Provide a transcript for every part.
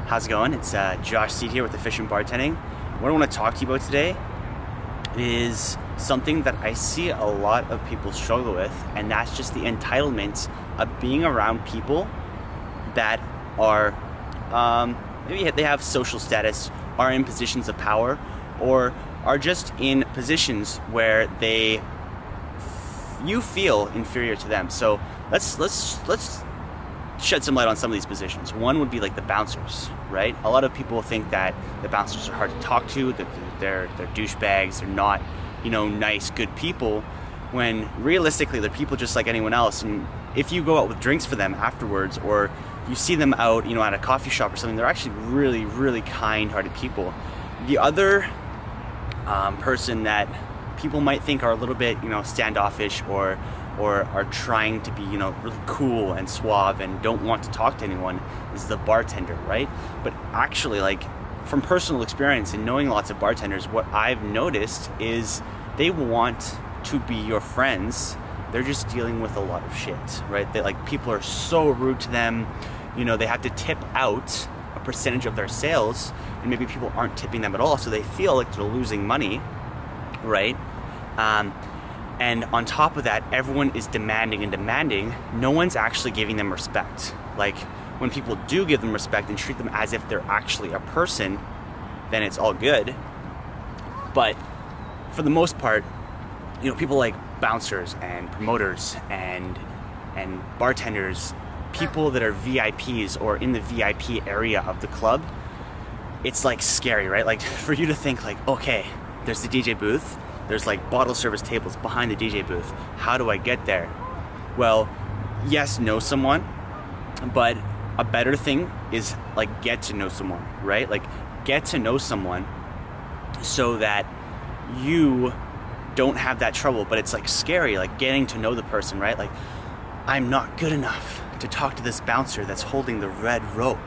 How's it going? It's Josh Seed here with Efficient Bartending. What I want to talk to you about today is something that I see a lot of people struggle with, and that's just the entitlement of being around people that are maybe they have social status, are in positions of power, or are just in positions where you feel inferior to them. So let's shed some light on some of these positions. One would be like the bouncers, right? A lot of people think that the bouncers are hard to talk to, that they're douchebags, they're not, nice, good people, when realistically they're people just like anyone else. And if you go out with drinks for them afterwards, or you see them out, at a coffee shop or something, they're actually really, really kind-hearted people. The other person that people might think are a little bit, standoffish or are trying to be, really cool and suave and don't want to talk to anyone is the bartender, right? But actually, like, from personal experience and knowing lots of bartenders, what I've noticed is they want to be your friends. They're just dealing with a lot of shit, right? People are so rude to them. They have to tip out a percentage of their sales, and maybe people aren't tipping them at all, so they feel like they're losing money, right? And on top of that, everyone is demanding and demanding. No one's actually giving them respect. Like, when people do give them respect and treat them as if they're actually a person, then it's all good. But for the most part, people like bouncers and promoters and bartenders, people that are VIPs or in the VIP area of the club, it's like scary, right? Like, for you to think like, okay, there's the DJ booth, there's like bottle service tables behind the DJ booth. How do I get there? Well, yes, know someone, but a better thing is like get to know someone, right? Like, get to know someone so that you don't have that trouble. But it's like scary, like getting to know the person, right? Like, I'm not good enough to talk to this bouncer that's holding the red rope.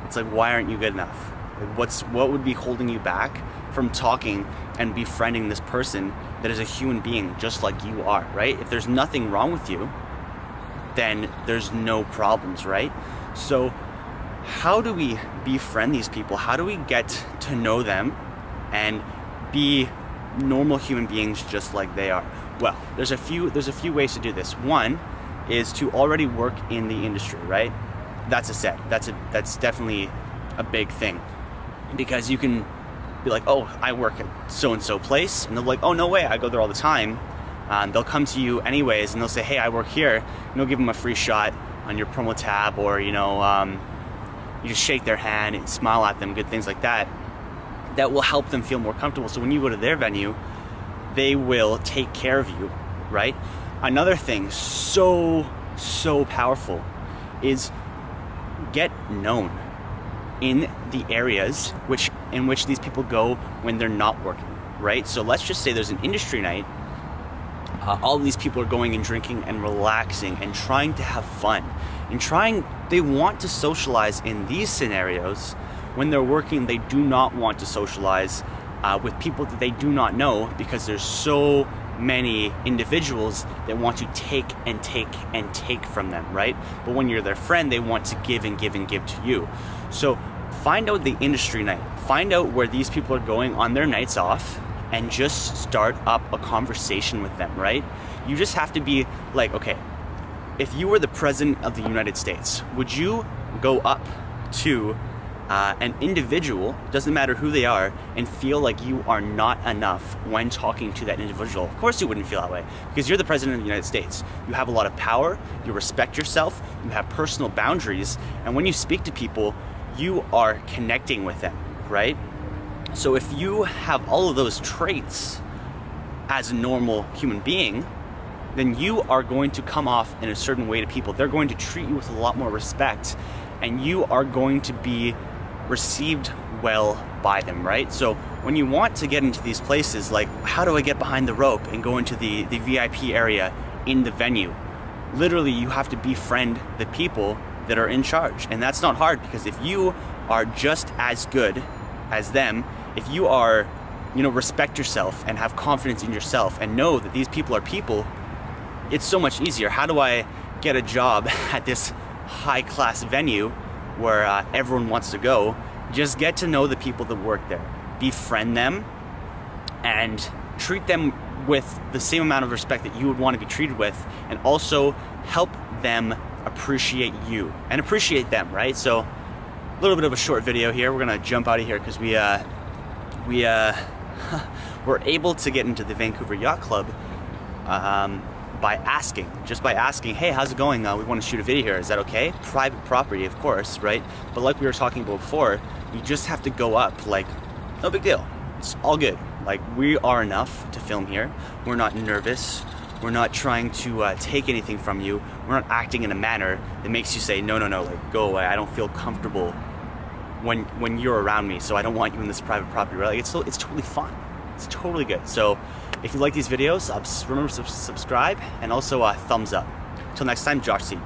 It's like, why aren't you good enough? Like, what would be holding you back from talking and befriending this person that is a human being just like you are, right? If there's nothing wrong with you, then there's no problems, right? So how do we befriend these people? How do we get to know them and be normal human beings just like they are? Well, there's a few ways to do this. One is to already work in the industry, right? That's a set. That's definitely a big thing, because you can be like, oh, I work at so-and-so place, and they'll be like, oh, no way, I go there all the time. They'll come to you anyways, and they'll say, hey, I work here, and you'll give them a free shot on your promo tab, or you just shake their hand and smile at them, good things like that. That will help them feel more comfortable, so when you go to their venue, they will take care of you, right? Another thing so powerful is get known in the areas in which these people go when they're not working, right? So let's just say there's an industry night. All of these people are going and drinking and relaxing and trying to have fun and they want to socialize in these scenarios. When they're working, they do not want to socialize with people that they do not know, because there's so many individuals that want to take and take and take from them, right? But when you're their friend, they want to give and give and give to you. So find out the industry night, find out where these people are going on their nights off, and just start up a conversation with them, right? You just have to be like, okay, if you were the president of the United States, would you go up to an individual, doesn't matter who they are, and feel like you are not enough when talking to that individual? Of course you wouldn't feel that way, because you're the president of the United States. You have a lot of power, you respect yourself, you have personal boundaries, and when you speak to people, you are connecting with them, right? So if you have all of those traits as a normal human being, then you are going to come off in a certain way to people. They're going to treat you with a lot more respect, and you are going to be received well by them, right? So when you want to get into these places, like, how do I get behind the rope and go into the VIP area in the venue? Literally, you have to befriend the people that are in charge. And that's not hard, because if you are just as good as them, if you are, respect yourself and have confidence in yourself and know that these people are people, it's so much easier. How do I get a job at this high-class venue where everyone wants to go. Just get to know the people that work there, befriend them, and treat them with the same amount of respect that you would want to be treated with, and also help them appreciate you and appreciate them, right? So a little bit of a short video here. We're gonna jump out of here because we were able to get into the Vancouver Yacht Club by asking, hey, how's it going? We want to shoot a video here. Is that okay? Private property, of course, right? But like we were talking about before, you just have to go up, like, no big deal. It's all good. Like, we are enough to film here. We're not nervous. We're not trying to take anything from you. We're not acting in a manner that makes you say, no, like, go away. I don't feel comfortable when you're around me, so I don't want you in this private property, right? Like, it's totally fun. It's totally good. So if you like these videos, remember to subscribe, and also thumbs up. Till next time, Josh C.